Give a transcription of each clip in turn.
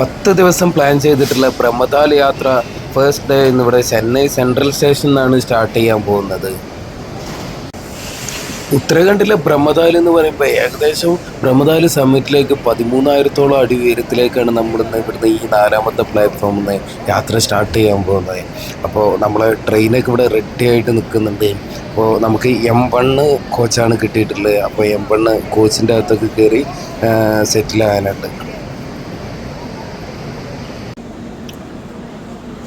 10 ദിവസം പ്ലാൻ ചെയ്തിട്ടുള്ള ബ്രഹ്മതാൽ യാത്ര ഫസ്റ്റ് ഡേ ഇന്നിവിടെ ചെന്നൈ സെൻട്രൽ സ്റ്റേഷനിൽ നിന്നാണ് സ്റ്റാർട്ട് ചെയ്യാൻ പോകുന്നത്. ഉത്തരാഖണ്ഡിലെ ബ്രഹ്മതാൽ എന്ന് പറയുമ്പോൾ ഏകദേശം ബ്രഹ്മതാൽ സമ്മിറ്റിലേക്ക് 13,000-ഓളം അടി ഉയരത്തിലേക്കാണ് നമ്മളിന്ന് ഇവിടുന്ന് ഈ 4ാമത്തെ പ്ലാറ്റ്ഫോമിൽ നിന്ന് യാത്ര സ്റ്റാർട്ട് ചെയ്യാൻ പോകുന്നത്. അപ്പോൾ നമ്മളെ ട്രെയിനൊക്കെ ഇവിടെ റെഡി ആയിട്ട് നിൽക്കുന്നുണ്ട്. അപ്പോൾ നമുക്ക് M1 കോച്ചാണ് കിട്ടിയിട്ടുള്ളത്. അപ്പോൾ M1 കോച്ചിൻ്റെ അകത്തൊക്കെ കയറി സെറ്റിലാകാനുണ്ട്.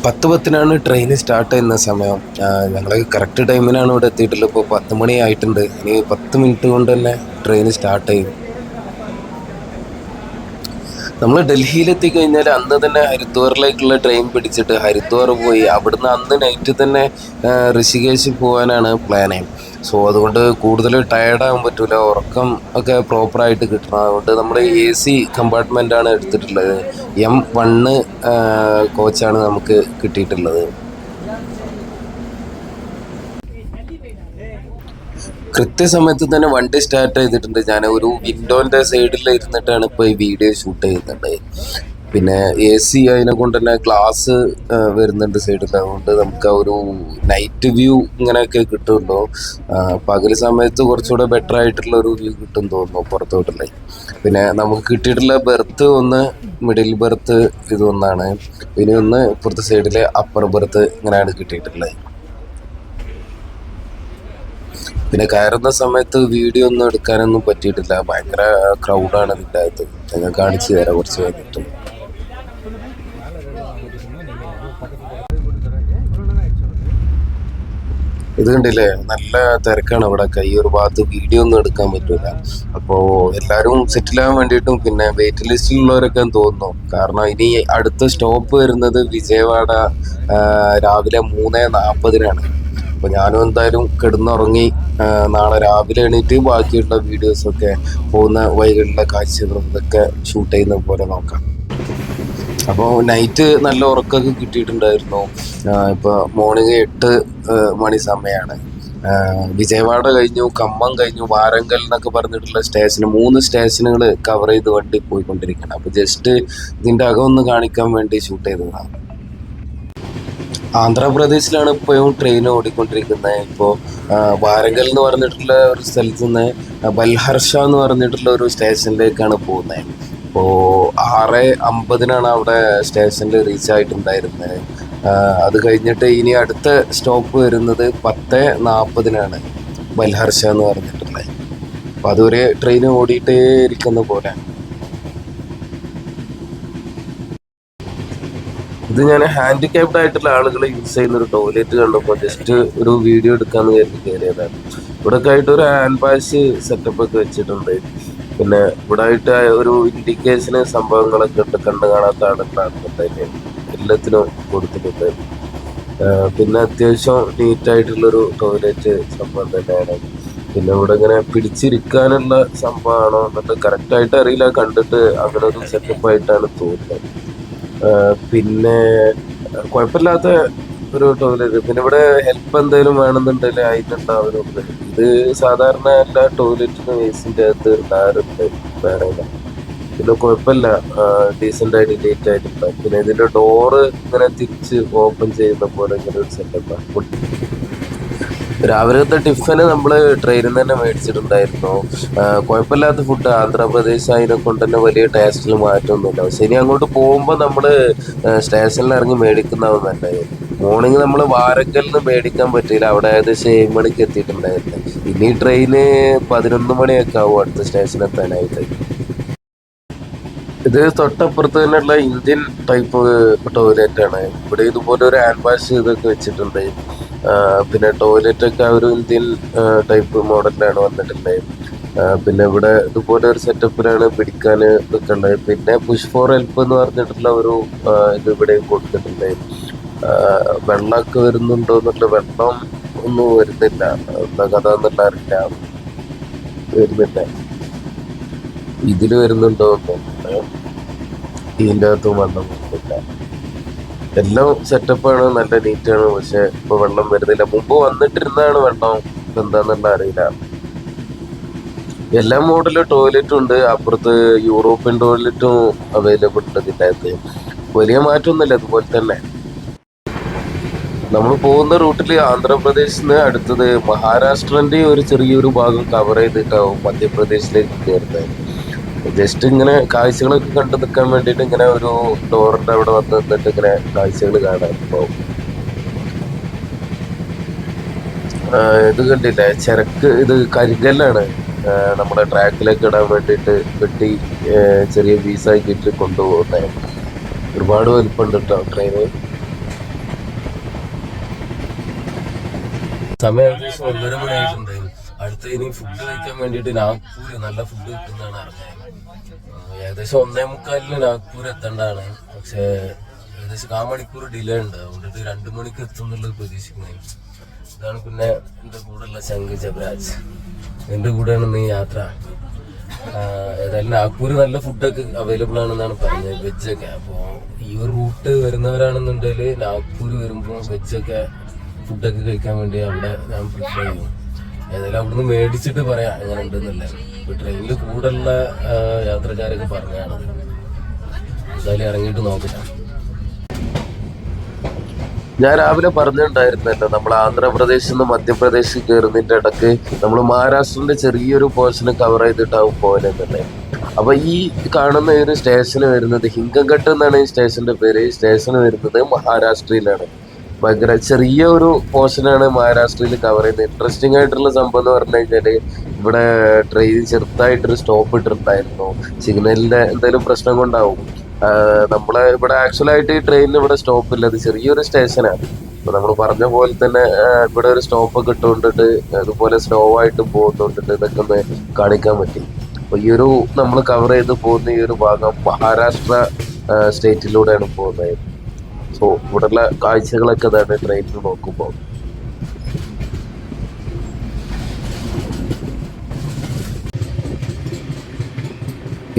10:10-നാണ് ട്രെയിൻ സ്റ്റാർട്ട് ചെയ്യുന്ന സമയം. ഞങ്ങൾ കറക്റ്റ് ടൈമിനാണ് ഇവിടെ എത്തിയിട്ടുള്ളത്. ഇപ്പോൾ 10 മണി ആയിട്ടുണ്ട്. ഇനി 10 മിനിറ്റ് കൊണ്ട് തന്നെ ട്രെയിൻ സ്റ്റാർട്ട് ചെയ്യും. നമ്മൾ ഡൽഹിയിലെത്തി കഴിഞ്ഞാൽ അന്ന് തന്നെ ഹരിദ്വാറിലേക്കുള്ള ട്രെയിൻ പിടിച്ചിട്ട് ഹരിദ്വാർ പോയി അവിടുന്ന് അന്ന് നൈറ്റ് തന്നെ ഋഷികേശ് പോകാനാണ് പ്ലാന്. സോ അതുകൊണ്ട് കൂടുതൽ ടയർഡാകാൻ പറ്റില്ല, ഉറക്കം ഒക്കെ പ്രോപ്പറായിട്ട് കിട്ടണം. അതുകൊണ്ട് നമ്മൾ AC കമ്പാർട്ട്മെൻറ്റാണ് എടുത്തിട്ടുള്ളത്. M1 കോച്ചാണ് നമുക്ക് കിട്ടിയിട്ടുള്ളത്. കൃത്യസമയത്ത് തന്നെ വണ്ടി സ്റ്റാർട്ട് ചെയ്തിട്ടുണ്ട്. ഞാൻ ഒരു വിൻഡോൻ്റെ സൈഡിൽ ഇരുന്നിട്ടാണ് ഇപ്പോൾ ഈ വീഡിയോ ഷൂട്ട് ചെയ്യുന്നുണ്ട്. പിന്നെ AC അതിനെ കൊണ്ട് തന്നെ ഗ്ലാസ് വരുന്നുണ്ട് സൈഡിൽ. അതുകൊണ്ട് നമുക്ക് ആ ഒരു നൈറ്റ് വ്യൂ ഇങ്ങനെയൊക്കെ കിട്ടുമല്ലോ. പകൽ സമയത്ത് കുറച്ചുകൂടെ ബെറ്റർ ആയിട്ടുള്ള ഒരു വ്യൂ കിട്ടും തോന്നുന്നു പുറത്തോട്ടുള്ള. പിന്നെ നമുക്ക് കിട്ടിയിട്ടുള്ള ബെർത്ത് ഒന്ന് മിഡിൽ ബെർത്ത് ഇതൊന്നാണ്, പിന്നെ ഒന്ന് ഇപ്പുറത്തെ സൈഡിലെ അപ്പർ ബെർത്ത് ഇങ്ങനെയാണ് കിട്ടിയിട്ടുള്ളത്. പിന്നെ കയറുന്ന സമയത്ത് വീഡിയോ ഒന്നും എടുക്കാനൊന്നും പറ്റിയിട്ടില്ല. ഭയങ്കര ക്രൗഡാണ് ഇതിൻ്റെ അകത്ത്. ഞങ്ങൾ കാണിച്ചു തരാം കുറച്ച് കഴിഞ്ഞിട്ട്. ഇത് കണ്ടില്ലേ, നല്ല തിരക്കാണ് ഇവിടെ. ഈ ഒരു ഭാഗത്ത് വീഡിയോ ഒന്നും എടുക്കാൻ പറ്റൂല. അപ്പോൾ എല്ലാവരും സെറ്റിലാകാൻ വേണ്ടിയിട്ടും പിന്നെ വെയിറ്റ് ലിസ്റ്റിലുള്ളവരൊക്കെ തോന്നുന്നു. കാരണം ഇനി അടുത്ത സ്റ്റോപ്പ് വരുന്നത് വിജയവാഡ രാവിലെ 3:40-നാണ്. അപ്പോൾ ഞാനും എന്തായാലും കിടന്നുറങ്ങി നാളെ രാവിലെ എണീറ്റ് ബാക്കിയുള്ള വീഡിയോസൊക്കെ പോകുന്ന വഴികളിലെ കാഴ്ചകളും ഇതൊക്കെ ഷൂട്ട് ചെയ്യുന്ന പോലെ നോക്കാം. അപ്പോൾ നൈറ്റ് നല്ല ഉറക്കമൊക്കെ കിട്ടിയിട്ടുണ്ടായിരുന്നു. ഇപ്പോൾ മോർണിംഗ് 8 മണി സമയമാണ്. വിജയവാഡ കഴിഞ്ഞു, ഖമ്മം കഴിഞ്ഞു, വാരങ്കൽ എന്നൊക്കെ പറഞ്ഞിട്ടുള്ള 3 സ്റ്റേഷനുകൾ കവർ ചെയ്ത് വണ്ടി പോയിക്കൊണ്ടിരിക്കണം. അപ്പോൾ ജസ്റ്റ് ഇതിൻ്റെ അകം ഒന്ന് കാണിക്കാൻ വേണ്ടി ഷൂട്ട് ചെയ്തതാണ്. ആന്ധ്രാപ്രദേശിലാണ് ഇപ്പോഴും ട്രെയിൻ ഓടിക്കൊണ്ടിരിക്കുന്നത്. ഇപ്പോൾ വാരങ്കൽ എന്ന് പറഞ്ഞിട്ടുള്ള ഒരു സ്ഥലത്ത് നിന്ന് ബൽഹർഷ എന്ന് പറഞ്ഞിട്ടുള്ള ഒരു സ്റ്റേഷനിലേക്കാണ് പോകുന്നത്. അപ്പോൾ 6:50-നാണ് അവിടെ സ്റ്റേഷനിൽ റീച്ച് ആയിട്ടുണ്ടായിരുന്നത്. അത് കഴിഞ്ഞിട്ട് ഇനി അടുത്ത സ്റ്റോപ്പ് വരുന്നത് 10:40-നാണ് ബൽഹർഷ എന്ന് പറഞ്ഞിട്ടുള്ളത്. അപ്പോൾ അതുവരെ ട്രെയിൻ ഓടിയിട്ടേ ഇരിക്കുന്ന പോലെ. ഇത് ഞാൻ ഹാൻഡിക്യാപ്ഡ് ആയിട്ടുള്ള ആളുകൾ യൂസ് ചെയ്യുന്ന ഒരു ടോയ്ലറ്റ് കണ്ടപ്പോൾ ജസ്റ്റ് ഒരു വീഡിയോ എടുക്കാമെന്ന് കരുതി കയറിയതാണ്. ഇവിടെയൊക്കെ ആയിട്ട് ഒരു ഹാൻഡ് വാഷ് സെറ്റപ്പ് ഒക്കെ വെച്ചിട്ടുണ്ട്. പിന്നെ ഇവിടെ ആയിട്ട് ഒരു ഇൻഡിക്കേഷന് സംഭവങ്ങളൊക്കെ ഉണ്ട്. കണ്ടു കാണാത്ത ആളുകളാണ് എല്ലാത്തിനും കൊടുത്തിട്ടുണ്ട്. പിന്നെ അത്യാവശ്യം നീറ്റായിട്ടുള്ളൊരു ടോയ്ലറ്റ് സംഭവം തന്നെയാണ്. പിന്നെ ഇവിടെ ഇങ്ങനെ പിടിച്ചിരിക്കാനുള്ള സംഭവമാണോ എന്നിട്ട് കറക്റ്റായിട്ട് അറിയില്ല. കണ്ടിട്ട് അങ്ങനെ ഒരു സെറ്റപ്പായിട്ടാണ് തോന്നുന്നത്. പിന്നെ കുഴപ്പമില്ലാത്ത ഒരു ടോയ്ലറ്റ്. പിന്നെ ഇവിടെ ഹെൽപ്പ് എന്തെങ്കിലും വേണമെന്നുണ്ടെങ്കിൽ അതിനുണ്ടാവുന്നുണ്ട്. ഇത് സാധാരണ എല്ലാ ടോയ്ലറ്റിനും വേസ്റ്റിൻ്റെ അകത്ത് ഉണ്ടാകാറുണ്ട്. വേറെ പിന്നെ കുഴപ്പമില്ല, ഡീസൻ്റ് ആയിട്ട് നീറ്റ് ആയിട്ടുള്ള. പിന്നെ ഇതിൻ്റെ ഡോറ് ഇങ്ങനെ തിരിച്ച് ഓപ്പൺ ചെയ്യുന്ന പോലെ ഇങ്ങനെ ഒരു സെറ്റപ്പാണ്. രാവിലത്തെ ടിഫിന് നമ്മൾ ട്രെയിനിൽ നിന്ന് തന്നെ മേടിച്ചിട്ടുണ്ടായിരുന്നു. കുഴപ്പമില്ലാത്ത ഫുഡ്. ആന്ധ്രാപ്രദേശ് അതിനെ കൊണ്ട് തന്നെ വലിയ ടേസ്റ്റിൽ മാറ്റമൊന്നുമില്ല. പക്ഷെ ഇനി അങ്ങോട്ട് പോകുമ്പോൾ നമ്മൾ സ്റ്റേഷനിൽ ഇറങ്ങി മേടിക്കുന്നതാവും നല്ലത്. മോർണിംഗ് നമ്മൾ വാരങ്കലിൽ നിന്ന് മേടിക്കാൻ പറ്റിയില്ല. അവിടെ ഏകദേശം 7 മണിക്ക് എത്തിയിട്ടുണ്ടായിരുന്നു. ഇനി ട്രെയിന് 11 മണിയൊക്കെ ആവും അടുത്ത സ്റ്റേഷനിൽ എത്താനായിട്ട്. ഇത് തൊട്ടപ്പുറത്ത് തന്നെയുള്ള ഇന്ത്യൻ ടൈപ്പ് ടോയ്ലറ്റാണ്. ഇവിടെ ഇതുപോലെ ഒരു ഹാൻഡ് വാഷ് ഇതൊക്കെ വെച്ചിട്ടുണ്ട്. പിന്നെ ടോയ്ലറ്റൊക്കെ ആ ഒരു ഇന്ത്യൻ ടൈപ്പ് മോഡലിലാണ് വന്നിട്ടുള്ളത്. പിന്നെ ഇവിടെ ഇതുപോലെ ഒരു സെറ്റപ്പിലാണ് പിടിക്കാൻ നിൽക്കുന്നത്. പിന്നെ പുഷ് ഫോർ ഹെൽപ്പ് എന്ന് പറഞ്ഞിട്ടുള്ള ഒരു ഇത് ഇവിടെയും കൊടുത്തിട്ടുണ്ട്. വെള്ളമൊക്കെ വരുന്നുണ്ടോ എന്നുള്ള, വെള്ളം ഒന്നും വരുന്നില്ല. എന്താ കഥ എന്നുള്ള അറിയില്ല, വരുന്നില്ല. ഇതിൽ വരുന്നുണ്ടോ ഒന്നും ഇതിൻ്റെ അകത്തും വെള്ളം വരുന്നില്ല. എല്ലാം സെറ്റപ്പാണ്, നല്ല നീറ്റാണ്. പക്ഷെ ഇപ്പൊ വെള്ളം വരുന്നില്ല. മുമ്പ് വന്നിട്ടിരുന്നാണ് വെള്ളം എന്താന്നുള്ള അറിയില്ല. എല്ലാ മോഡലും ടോയ്ലറ്റും ഉണ്ട്. അപ്പുറത്ത് യൂറോപ്യൻ ടോയ്ലറ്റും അവൈലബിൾ ഉണ്ട് ഇതിൻ്റെ അകത്ത്. വലിയ മാറ്റമൊന്നുമില്ല, അതുപോലെ തന്നെ. നമ്മൾ പോകുന്ന റൂട്ടിൽ ആന്ധ്രാപ്രദേശിൽ നിന്ന് അടുത്തത് മഹാരാഷ്ട്രന്റെ ഒരു ചെറിയൊരു ഭാഗം കവർ ചെയ്തിട്ടാവും മധ്യപ്രദേശിലേക്ക് കയറുന്നത്. ജസ്റ്റ് ഇങ്ങനെ കാഴ്ചകളൊക്കെ കണ്ടു നിൽക്കാൻ വേണ്ടിയിട്ട് ഇങ്ങനെ ഒരു ഡോറിന്റെ അവിടെ വന്ന് നിന്നിട്ട് ഇങ്ങനെ കാഴ്ചകൾ കാണാൻ പോകും. ഇത് കണ്ടില്ലേ, ചരക്ക്, ഇത് കരിങ്കല്ലാണ്. നമ്മുടെ ട്രാക്കിലേക്ക് ഇടാൻ വേണ്ടിയിട്ട് വെട്ടി ചെറിയ പീസാക്കിയിട്ട് കൊണ്ടുപോകുന്നത്. ഒരുപാട് വലിപ്പമുണ്ട് കേട്ടോ ട്രെയിന്. സമയം ഏകദേശം 1:30 മണിയായിട്ടുണ്ടായിരുന്നു. അടുത്ത ഇനി ഫുഡ് കഴിക്കാൻ വേണ്ടിയിട്ട് നാഗ്പൂര് നല്ല ഫുഡ് കിട്ടുന്നതാണ് അറിഞ്ഞത്. ഏകദേശം 1:45 നാഗ്പൂർ എത്തേണ്ടതാണ്. പക്ഷേ ഏകദേശം 1/4 മണിക്കൂർ ഡിലേ ഉണ്ട്. അതുകൊണ്ടിട്ട് 2 മണിക്ക് എത്തും എന്നുള്ളത് പ്രതീക്ഷിക്കുന്നത്. ഇതാണ് പിന്നെ എൻ്റെ കൂടെയുള്ള ശങ്ക് ജബരാജ്. എൻ്റെ കൂടെയാണ് ഇന്ന് ഈ യാത്ര. ഏതായാലും നാഗ്പൂർ നല്ല ഫുഡൊക്കെ അവൈലബിൾ ആണെന്നാണ് പറഞ്ഞത്, വെജൊക്കെ. അപ്പോൾ ഈ ഒരു റൂട്ട് വരുന്നവരാണെന്നുണ്ടെങ്കിൽ നാഗ്പൂർ വരുമ്പോൾ വെജൊക്കെ ഫുഡൊക്കെ കഴിക്കാൻ വേണ്ടി അവിടെ ഞാൻ പ്രിഫർ ചെയ്യും. ഏതായാലും അവിടുന്ന് മേടിച്ചിട്ട് പറയാം എങ്ങനെ ഉണ്ടെന്നില്ല. ഇപ്പോൾ ട്രെയിനിൽ കൂടെയുള്ള യാത്രക്കാരൊക്കെ പറഞ്ഞാണത്. എന്തായാലും ഇറങ്ങിയിട്ട് നോക്കട്ടെ. ഞാൻ രാവിലെ പറഞ്ഞിട്ടുണ്ടായിരുന്നല്ലോ, നമ്മൾ ആന്ധ്രാപ്രദേശിൽ നിന്ന് മധ്യപ്രദേശിൽ കയറുന്നതിൻ്റെ ഇടയ്ക്ക് നമ്മൾ മഹാരാഷ്ട്രന്റെ ചെറിയൊരു പോർഷൻ കവർ ചെയ്തിട്ടാവും പോലെന്നല്ലേ. അപ്പൊ ഈ കാണുന്ന ഒരു സ്റ്റേഷന് വരുന്നത് ഹിങ്കൻഘട്ട് എന്നാണ് ഈ സ്റ്റേഷന്റെ പേര്. ഈ സ്റ്റേഷൻ വരുന്നത് മഹാരാഷ്ട്രയിലാണ്. ഭയങ്കര ചെറിയ ഒരു പോർഷനാണ് മഹാരാഷ്ട്രയിൽ കവർ ചെയ്യുന്നത്. ഇൻട്രസ്റ്റിംഗ് ആയിട്ടുള്ള സംഭവം എന്ന് പറഞ്ഞു കഴിഞ്ഞാല് ഇവിടെ ട്രെയിൻ ചെറുതായിട്ടൊരു സ്റ്റോപ്പ് ഇട്ടിട്ടുണ്ടായിരുന്നു. സിഗ്നലിന്റെ എന്തെങ്കിലും പ്രശ്നം കൊണ്ടാവും. നമ്മളെ ഇവിടെ ആക്ച്വലായിട്ട് ഈ ട്രെയിനിന് ഇവിടെ സ്റ്റോപ്പ് ഇല്ല, അത് ചെറിയൊരു സ്റ്റേഷനാണ്. അപ്പൊ നമ്മൾ പറഞ്ഞ പോലെ തന്നെ ഇവിടെ ഒരു സ്റ്റോപ്പ് ഒക്കെ ഇട്ടുകൊണ്ടിട്ട് അതുപോലെ സ്ലോ ആയിട്ട് പോകുന്നുണ്ടിട്ട് ഇതൊക്കെ ഒന്ന് കാണിക്കാൻ പറ്റി. അപ്പൊ ഈ ഒരു നമ്മൾ കവർ ചെയ്ത് പോകുന്ന ഈ ഒരു ഭാഗം മഹാരാഷ്ട്ര സ്റ്റേറ്റിലൂടെയാണ് പോകുന്നത്. സോ ഇവിടെയുള്ള കാഴ്ചകളൊക്കെ അതാണ് ട്രെയിനിൽ നോക്കുമ്പോൾ.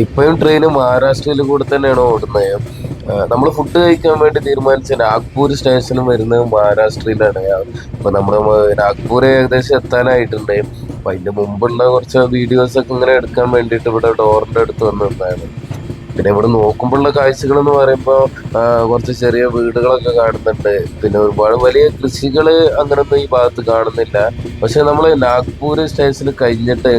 ഇപ്പോഴും ട്രെയിന് മഹാരാഷ്ട്രയിൽ കൂടെ തന്നെയാണ് ഓടുന്നത്. നമ്മൾ ഫുഡ് കഴിക്കാൻ വേണ്ടി തീരുമാനിച്ച നാഗ്പൂർ സ്റ്റേഷനും വരുന്നത് മഹാരാഷ്ട്രയിലാണ്. അപ്പൊ നമ്മള് നാഗ്പൂർ ഏകദേശം എത്താനായിട്ടുണ്ട്. അപ്പൊ അതിന്റെ മുമ്പുള്ള കുറച്ച് വീഡിയോസ് ഒക്കെ ഇങ്ങനെ എടുക്കാൻ വേണ്ടിയിട്ട് ഇവിടെ ഡോറിന്റെ അടുത്ത് വന്നിട്ടുണ്ടായിരുന്നു. പിന്നെ ഇവിടെ നോക്കുമ്പോഴുള്ള കാഴ്ചകൾ എന്ന് പറയുമ്പോൾ കുറച്ച് ചെറിയ വീടുകളൊക്കെ കാണുന്നുണ്ട്. പിന്നെ ഒരുപാട് വലിയ കൃഷികള് അങ്ങനൊന്നും ഈ ഭാഗത്ത് കാണുന്നില്ല. പക്ഷെ നമ്മൾ നാഗ്പൂർ സ്റ്റേഷൻ കഴിഞ്ഞിട്ട്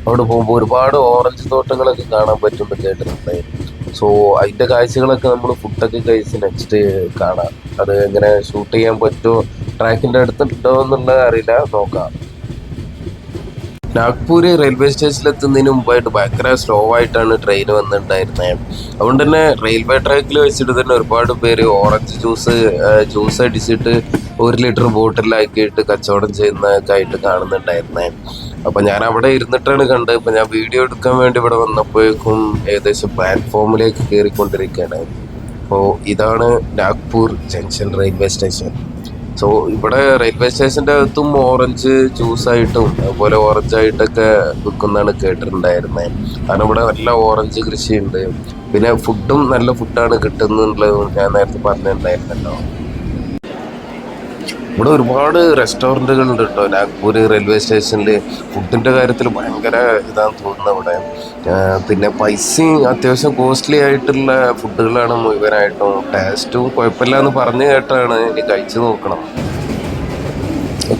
അവിടെ പോകുമ്പോൾ ഒരുപാട് ഓറഞ്ച് തോട്ടങ്ങളൊക്കെ കാണാൻ പറ്റുമെന്ന് കേട്ടിട്ടുണ്ട്. സോ അതിന്റെ കാഴ്ചകളൊക്കെ നമ്മൾ ഫുഡൊക്കെ കഴിച്ച് നെക്സ്റ്റ് കാണാം. അത് എങ്ങനെ ഷൂട്ട് ചെയ്യാൻ പറ്റുമോ, ട്രാക്കിന്റെ അടുത്തുണ്ടോ എന്നുള്ളത് അറിയില്ല, നോക്കാം. നാഗ്പൂർ റെയിൽവേ സ്റ്റേഷനിൽ എത്തുന്നതിന് മുമ്പായിട്ട് ഭയങ്കര സ്ലോ ആയിട്ടാണ് ട്രെയിൻ വന്നിട്ടുണ്ടായിരുന്നത്. അതുകൊണ്ട് തന്നെ റെയിൽവേ ട്രാക്കിൽ വെച്ചിട്ട് തന്നെ ഒരുപാട് പേര് ഓറഞ്ച് ജ്യൂസ് അടിച്ചിട്ട് 1 ലിറ്റർ ബോട്ടിലാക്കിയിട്ട് കച്ചവടം ചെയ്യുന്നതൊക്കെ ആയിട്ട് കാണുന്നുണ്ടായിരുന്നേ. അപ്പൊ ഞാൻ അവിടെ ഇരുന്നിട്ടാണ് കണ്ടത്. ഇപ്പൊ ഞാൻ വീഡിയോ എടുക്കാൻ വേണ്ടി ഇവിടെ വന്നപ്പോഴേക്കും ഏകദേശം പ്ലാറ്റ്ഫോമിലേക്ക് കയറിക്കൊണ്ടിരിക്കുകയാണ്. അപ്പോൾ ഇതാണ് Nagpur junction railway station. So ഇവിടെ റെയിൽവേ സ്റ്റേഷൻ്റെ അകത്തും ഓറഞ്ച് ജ്യൂസായിട്ടും അതുപോലെ ഓറഞ്ചായിട്ടൊക്കെ വിൽക്കുന്നതാണ് കേട്ടിട്ടുണ്ടായിരുന്നത്. കാരണം ഇവിടെ നല്ല ഓറഞ്ച് കൃഷിയുണ്ട്. പിന്നെ ഫുഡും നല്ല ഫുഡാണ് കിട്ടുന്നുള്ളത് ഞാൻ നേരത്തെ പറഞ്ഞിട്ടുണ്ടായിരുന്നല്ലോ. ഇവിടെ ഒരുപാട് റെസ്റ്റോറൻറ്റുകൾ ഉണ്ട് കേട്ടോ നാഗ്പൂർ റെയിൽവേ സ്റ്റേഷനിൽ. ഫുഡിൻ്റെ കാര്യത്തിൽ ഭയങ്കര ഇതാന്ന് തോന്നുന്നത് ഇവിടെ. പിന്നെ പൈസയും അത്യാവശ്യം കോസ്റ്റ്ലി ആയിട്ടുള്ള ഫുഡുകളാണ് മുഴുവനായിട്ടും. ടേസ്റ്റും കുഴപ്പമില്ല എന്ന് പറഞ്ഞു കേട്ടാണ്, ഇനി കഴിച്ചു നോക്കണം.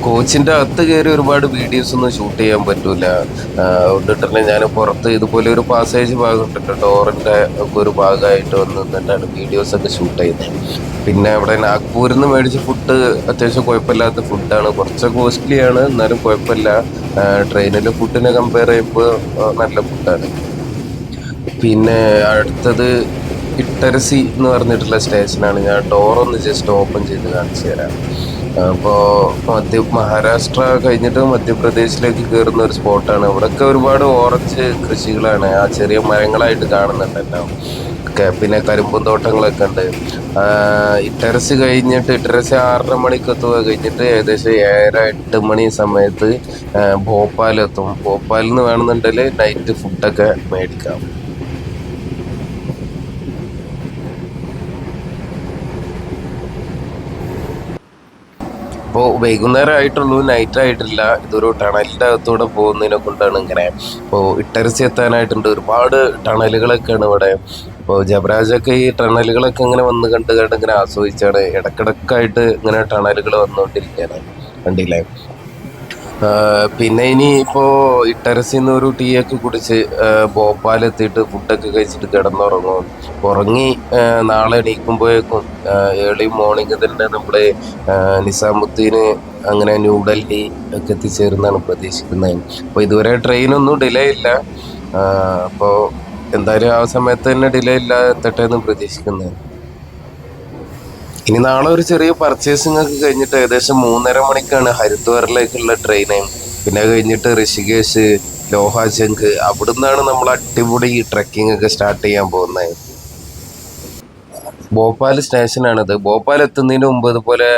കോച്ചിൻ്റെ അകത്ത് കയറി ഒരുപാട് വീഡിയോസ് ഒന്നും ഷൂട്ട് ചെയ്യാൻ പറ്റൂല. അതുകൊണ്ടിട്ട് ഞാൻ പുറത്ത് ഇതുപോലെ ഒരു പാസേജ് ഭാഗം ഇട്ടിട്ട് ഡോറിൻ്റെ ഒക്കെ ഒരു ഭാഗമായിട്ട് വന്ന് നിന്നിട്ടാണ് വീഡിയോസൊക്കെ ഷൂട്ട് ചെയ്യുന്നത്. പിന്നെ അവിടെ നാഗ്പൂരിൽ നിന്ന് മേടിച്ച ഫുഡ് അത്യാവശ്യം കുഴപ്പമില്ലാത്ത ഫുഡാണ്. കുറച്ച് കോസ്റ്റ്ലിയാണ്, എന്നാലും കുഴപ്പമില്ല. ട്രെയിനിലെ ഫുഡിനെ കമ്പയർ ചെയ്യുമ്പോൾ നല്ല ഫുഡാണ്. പിന്നെ അടുത്തത് ഇട്ടരസി എന്ന് പറഞ്ഞിട്ടുള്ള സ്റ്റേഷനാണ്. ഞാൻ ഡോറൊന്ന് ജസ്റ്റ് ഓപ്പൺ ചെയ്ത് കാണിച്ചു തരാം. അപ്പോൾ മഹാരാഷ്ട്ര കഴിഞ്ഞിട്ട് മധ്യപ്രദേശിലേക്ക് കയറുന്ന ഒരു സ്പോട്ടാണ്. ഇവിടെയൊക്കെ ഒരുപാട് ഓറഞ്ച് കൃഷികളാണ്, ആ ചെറിയ മരങ്ങളായിട്ട് കാണുന്നുണ്ടല്ലോ. പിന്നെ കരിമ്പും തോട്ടങ്ങളൊക്കെ ഉണ്ട്. ഇട്ടരസ് കഴിഞ്ഞിട്ട് ഇട്ടരസ് 6:30 മണിക്കെത്തുക കഴിഞ്ഞിട്ട് ഏകദേശം 7:30-8 മണി സമയത്ത് ഭോപ്പാലെത്തും. ഭോപ്പാലിൽ നിന്ന് വേണമെന്നുണ്ടെങ്കിൽ നൈറ്റ് ഫുഡൊക്കെ മേടിക്കാം. ഇപ്പോൾ വൈകുന്നേരം ആയിട്ടുള്ളൂ, നൈറ്റ് ആയിട്ടില്ല. ഇതൊരു ടണലിൻ്റെ അകത്തൂടെ പോകുന്നതിനെ കൊണ്ടാണ് ഇങ്ങനെ. ഇപ്പോൾ ഇട്ടരസി എത്താനായിട്ടുണ്ട്. ഒരുപാട് ടണലുകളൊക്കെയാണ് ഇവിടെ. ഇപ്പോൾ ജബരാജൊക്കെ ഈ ടണലുകളൊക്കെ ഇങ്ങനെ വന്ന് കണ്ട് കണ്ട് ഇങ്ങനെ ആസ്വദിച്ചാണ്. ഇടക്കിടക്കായിട്ട് ഇങ്ങനെ ടണലുകൾ വന്നുകൊണ്ടിരിക്കുകയാണ്, കണ്ടില്ലേ. പിന്നെ ഇനി ഇപ്പോൾ ഇട്ടരസിന്ന് ഒരു ടീ ഒക്കെ കുടിച്ച് ഭോപ്പാലെത്തിയിട്ട് ഫുഡൊക്കെ കഴിച്ചിട്ട് കിടന്നുറങ്ങും. ഉറങ്ങി നാളെ എണീക്കുമ്പോഴേക്കും ഏർലി മോർണിംഗ് തന്നെ നമ്മുടെ നിസാമുദ്ദീന് അങ്ങനെ ന്യൂഡൽഹി ഒക്കെ എത്തിച്ചേരുന്നാണ് പ്രതീക്ഷിക്കുന്നത്. അപ്പോൾ ഇതുവരെ ട്രെയിനൊന്നും ഡിലേ ഇല്ല. അപ്പോൾ എന്തായാലും ആ സമയത്ത് തന്നെ ഡിലേ ഇല്ലാതെ എത്തട്ടെ എന്ന് പ്രതീക്ഷിക്കുന്നത്. ഇനി നാളെ ഒരു ചെറിയ പർച്ചേസിംഗ് ഒക്കെ കഴിഞ്ഞിട്ട് ഏകദേശം 3:30 മണിക്കാണ് ഹരിദ്വാറിലേക്കുള്ള ട്രെയിന്. പിന്നെ കഴിഞ്ഞിട്ട് ഋഷികേശ്, ലോഹാചങ്ക്, അവിടുന്നാണ് നമ്മൾ അടിപൊളി ട്രെക്കിംഗ് ഒക്കെ സ്റ്റാർട്ട് ചെയ്യാൻ പോകുന്നത്. ഭോപ്പാൽ സ്റ്റേഷനാണിത്. ഭോപ്പാൽ എത്തുന്നതിന് മുമ്പ് ഇതുപോലെ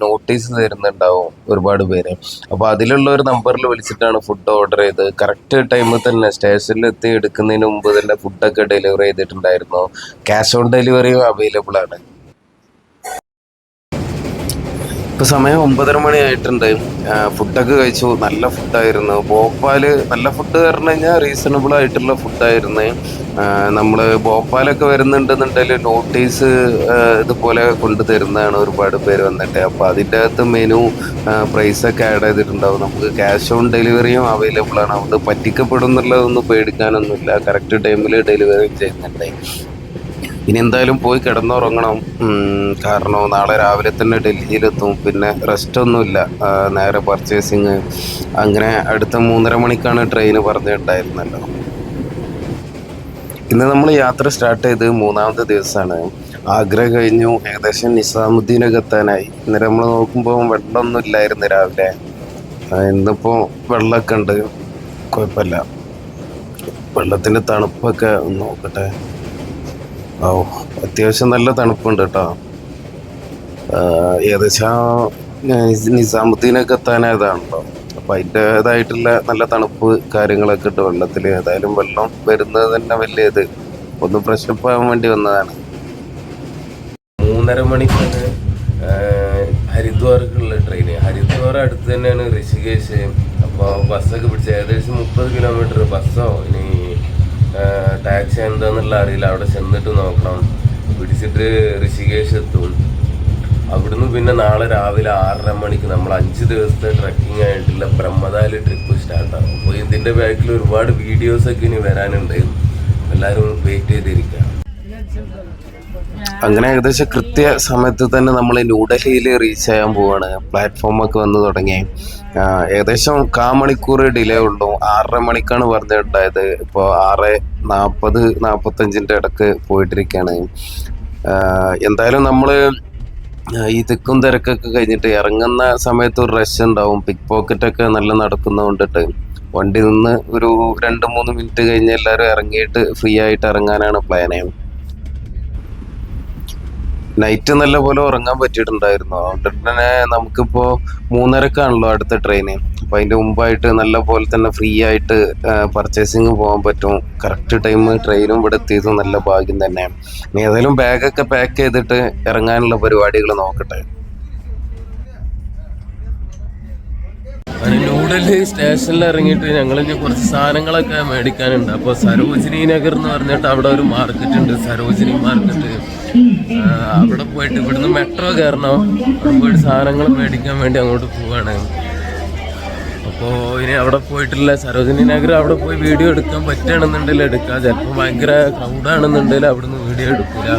നോട്ടീസ് തരുന്നുണ്ടാവും ഒരുപാട് പേര്. അപ്പോൾ അതിലുള്ള ഒരു നമ്പറിൽ വിളിച്ചിട്ടാണ് ഫുഡ് ഓർഡർ ചെയ്ത് കറക്റ്റ് ടൈമിൽ തന്നെ സ്റ്റേഷനിൽ എത്തി എടുക്കുന്നതിന് മുമ്പ് തന്നെ ഫുഡൊക്കെ ഡെലിവറി ചെയ്തിട്ടുണ്ടായിരുന്നു. ക്യാഷ് ഓൺ ഡെലിവറിയും അവൈലബിൾ ആണ്. ഇപ്പോൾ സമയം 9:30 മണി ആയിട്ടുണ്ട്. ഫുഡൊക്കെ കഴിച്ചു. നല്ല ഫുഡായിരുന്നു. ഭോപ്പാൽ നല്ല ഫുഡ് പറഞ്ഞു കഴിഞ്ഞാൽ റീസണബിൾ ആയിട്ടുള്ള ഫുഡായിരുന്നു. നമ്മൾ ഭോപ്പാലൊക്കെ വരുന്നുണ്ടെന്നുണ്ടെങ്കിൽ നോട്ടീസ് ഇതുപോലെ കൊണ്ട് തരുന്നതാണ് ഒരുപാട് പേര് വന്നിട്ട്. അപ്പോൾ അതിൻ്റെ അകത്ത് മെനു പ്രൈസൊക്കെ ആഡ് ചെയ്തിട്ടുണ്ടാവും. നമുക്ക് ക്യാഷ് ഓൺ ഡെലിവറിയും അവൈലബിൾ ആണ്. അതുകൊണ്ട് പറ്റിക്കപ്പെടും എന്നുള്ളതൊന്നും പേടിക്കാനൊന്നുമില്ല. കറക്റ്റ് ടൈമിൽ ഡെലിവറി ചെയ്യുന്നുണ്ട്. ഇനി എന്തായാലും പോയി കിടന്നുറങ്ങണം. കാരണം നാളെ രാവിലെ തന്നെ ഡൽഹിയിലെത്തും. പിന്നെ റെസ്റ്റ് ഒന്നുമില്ല. നേരെ പർച്ചേസിങ്. അങ്ങനെ അടുത്ത 3:30 മണിക്കാണ് ട്രെയിന് പറഞ്ഞിട്ടുണ്ടായിരുന്നല്ലോ. ഇന്ന് നമ്മൾ യാത്ര സ്റ്റാർട്ട് ചെയ്ത് 3ാമത്തെ ദിവസമാണ്. ആഗ്ര കഴിഞ്ഞു. ഏകദേശം നിസാമുദ്ദീനൊക്കെ എത്താനായി. ഇന്നലെ നമ്മൾ നോക്കുമ്പോൾ വെള്ളമൊന്നും ഇല്ലായിരുന്നു രാവിലെ. ഇന്നിപ്പോൾ വെള്ളമൊക്കെ ഉണ്ട്, കുഴപ്പമില്ല. വെള്ളത്തിൻ്റെ തണുപ്പൊക്കെ ഒന്ന് നോക്കട്ടെ. ഓ, അത്യാവശ്യം നല്ല തണുപ്പുണ്ട് കേട്ടോ. ഏകദേശം നിസാമുദ്ദീനൊക്കെ എത്താനായതാണല്ലോ. അപ്പം അതിൻ്റേതായിട്ടുള്ള നല്ല തണുപ്പ് കാര്യങ്ങളൊക്കെ ഉണ്ട് വെള്ളത്തിൽ. ഏതായാലും വെള്ളം വരുന്നത് തന്നെ വലിയ ഇത്. ഒന്ന് ഫ്രഷപ്പ് ആവാൻ വേണ്ടി വന്നതാണ്. 3:30 മണിക്കാണ് ഹരിദ്വാർക്കുള്ള ട്രെയിന്. ഹരിദ്വാർ അടുത്ത് തന്നെയാണ് ഋഷികേശ്. അപ്പോൾ ബസ്സൊക്കെ പിടിച്ച് ഏകദേശം 30 കിലോമീറ്റർ. ബസ്സോ ഇനി ടാക്സി എന്താന്നുള്ള അറിയില്ല. അവിടെ ചെന്നിട്ട് നോക്കണം. പിടിച്ചിട്ട് ഋഷികേശ് എത്തും. അവിടുന്ന് പിന്നെ നാളെ രാവിലെ 6:30 മണിക്ക് നമ്മൾ 5 ദിവസത്തെ ട്രക്കിംഗ് ആയിട്ടുള്ള ബ്രഹ്മതാലി ട്രിപ്പ് സ്റ്റാർട്ടാകും. അപ്പോൾ ഇതിൻ്റെ ബാക്കിൽ ഒരുപാട് വീഡിയോസൊക്കെ ഇനി വരാനുണ്ട്. എല്ലാവരും വെയിറ്റ് ചെയ്തിരിക്കുക. അങ്ങനെ ഏകദേശം കൃത്യ സമയത്ത് തന്നെ നമ്മൾ ന്യൂഡൽഹിയിൽ റീച്ച് ചെയ്യാൻ പോവാണ്. പ്ലാറ്റ്ഫോമൊക്കെ വന്ന് തുടങ്ങി. ഏകദേശം 1/4 മണിക്കൂർ ഡിലേ ഉള്ളൂ. 6:30 മണിക്കാണ് പറഞ്ഞിട്ടുണ്ടായത്. ഇപ്പോൾ 6:40-45 ഇടക്ക് പോയിട്ടിരിക്കുകയാണ്. എന്തായാലും നമ്മൾ ഈ തിക്കും തിരക്കൊക്കെ കഴിഞ്ഞിട്ട് ഇറങ്ങുന്ന സമയത്ത് ഒരു റഷ് ഉണ്ടാവും. പിക്ക് പോക്കറ്റൊക്കെ നല്ല നടക്കുന്ന കൊണ്ടിട്ട് വണ്ടി നിന്ന് ഒരു 2-3 മിനിറ്റ് കഴിഞ്ഞ് എല്ലാവരും ഇറങ്ങിയിട്ട് ഫ്രീ ആയിട്ട് ഇറങ്ങാനാണ് പ്ലാന്. നൈറ്റ് നല്ല പോലെ ഉറങ്ങാൻ പറ്റിയിട്ടുണ്ടായിരുന്നു. അതുകൊണ്ട് തന്നെ നമുക്കിപ്പോൾ 3:30ക്കാണല്ലോ അടുത്ത ട്രെയിന്. അപ്പോൾ അതിൻ്റെ മുമ്പായിട്ട് നല്ല പോലെ തന്നെ ഫ്രീ ആയിട്ട് പർച്ചേസിങ് പോകാൻ പറ്റും. കറക്റ്റ് ടൈം ട്രെയിനും ഇവിടെ എത്തിയതും നല്ല ഭാഗ്യം തന്നെ. ഇനി ഏതായാലും ബാഗൊക്കെ പാക്ക് ചെയ്തിട്ട് ഇറങ്ങാനുള്ള പരിപാടികൾ നോക്കട്ടെ. ന്യൂഡൽഹി സ്റ്റേഷനിൽ ഇറങ്ങിയിട്ട് ഞങ്ങൾ ഇനി കുറച്ച് സാധനങ്ങളൊക്കെ മേടിക്കാനുണ്ട്. അപ്പോൾ സരോജിനി നഗർ എന്ന് പറഞ്ഞിട്ട് അവിടെ ഒരു മാർക്കറ്റ് ഉണ്ട്, സരോജിനി മാർക്കറ്റ്. അവിടെ പോയിട്ട് ഇവിടുന്ന് മെട്രോ കയറണം. അവിടെ പോയിട്ട് സാധനങ്ങൾ മേടിക്കാൻ വേണ്ടി അങ്ങോട്ട് പോവാണ്. അപ്പോൾ ഇനി അവിടെ പോയിട്ടുള്ള സരോജിനി നഗർ അവിടെ പോയി വീഡിയോ എടുക്കാൻ പറ്റുകയാണെന്നുണ്ടെങ്കിൽ എടുക്കാം. ചിലപ്പോൾ ഭയങ്കര ക്രൗഡാണെന്നുണ്ടെങ്കിൽ അവിടുന്ന് വീഡിയോ എടുക്കില്ല.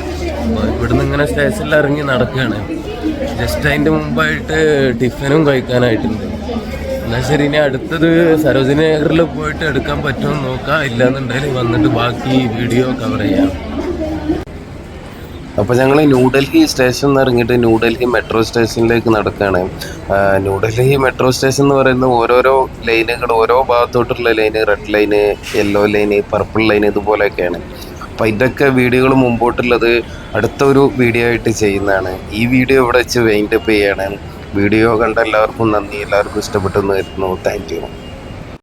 അപ്പോൾ ഇവിടുന്ന് ഇങ്ങനെ സ്റ്റേഷനിൽ ഇറങ്ങി നടക്കുകയാണ്. ജസ്റ്റ് അതിൻ്റെ മുമ്പായിട്ട് ടിഫിനും കഴിക്കാനായിട്ടുണ്ട്. എന്നാൽ ശരി, ഇനി അടുത്തത് സരോജിനി നഗറിൽ പോയിട്ട് എടുക്കാൻ പറ്റുമെന്ന് നോക്കാം. ഇല്ലാന്നുണ്ടെങ്കിൽ വന്നിട്ട് ബാക്കി വീഡിയോ കവർ ചെയ്യാം. അപ്പോൾ ഞങ്ങൾ ന്യൂഡൽഹി സ്റ്റേഷനിൽ നിന്ന് ഇറങ്ങിയിട്ട് ന്യൂഡൽഹി മെട്രോ സ്റ്റേഷനിലേക്ക് നടക്കുകയാണ്. ന്യൂഡൽഹി മെട്രോ സ്റ്റേഷൻ എന്ന് പറയുന്നത് ഓരോരോ ലൈനുകൾ, ഓരോ ഭാഗത്തോട്ടുള്ള line, red line, yellow line, purple line, ഇതുപോലെയൊക്കെയാണ്. അപ്പോൾ ഇതൊക്കെ വീഡിയോകൾ മുമ്പോട്ടുള്ളത് അടുത്ത ഒരു വീഡിയോ ആയിട്ട് ചെയ്യുന്നതാണ്. ഈ വീഡിയോ ഇവിടെ വെച്ച് വൈൻഡപ്പ് ചെയ്യാണ്. വീഡിയോ കണ്ട എല്ലാവർക്കും നന്ദി. എല്ലാവർക്കും ഇഷ്ടപ്പെട്ടെന്ന് കരുതുന്നു. Thank you.